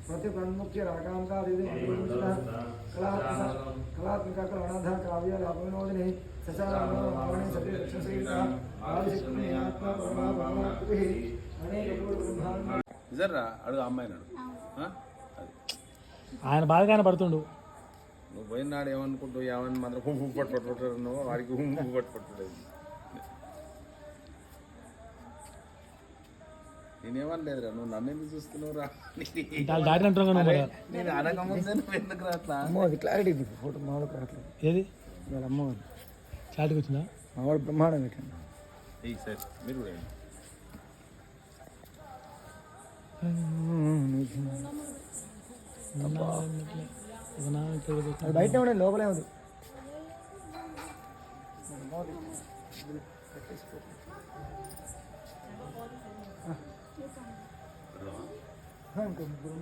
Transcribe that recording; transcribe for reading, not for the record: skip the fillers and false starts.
प्रतिप्रन्मुख्य रागांका कलात्मक कलानाथ काव्य लाभविनोदिनी सचारामणे सति रक्षसहिता आदिशक्ति आत्मा परमा परमात्मभिः अनेक ब्रह्मांड జర్రా అడుగు అమ్మాయిని ఆయన బాధగానే పడుతుండు. నువ్వు పోయినాడు ఏమనుకుంటావు ఏమని మాత్రం హుంపు పట్టుకుంటారు నువ్వు వారికి హుంపు పట్టుకుంటలేదు. నేనేమని లేదురా నువ్వు నన్ను ఎందుకు చూస్తున్నావు రా నేను అనకముందే నువ్వు ఎందుకు రాట్లా అది క్లారిటీ ఫోటో మామూలు రావట్లేదు. ఏది వాళ్ళ అమ్మవారు చాటుకు వచ్చిందా మామూలు బ్రహ్మాండం పెట్టండి. సార్ మీరు కూడా బయట ఉండే లోపలే ఉంది. ఇంకా ముగ్గురు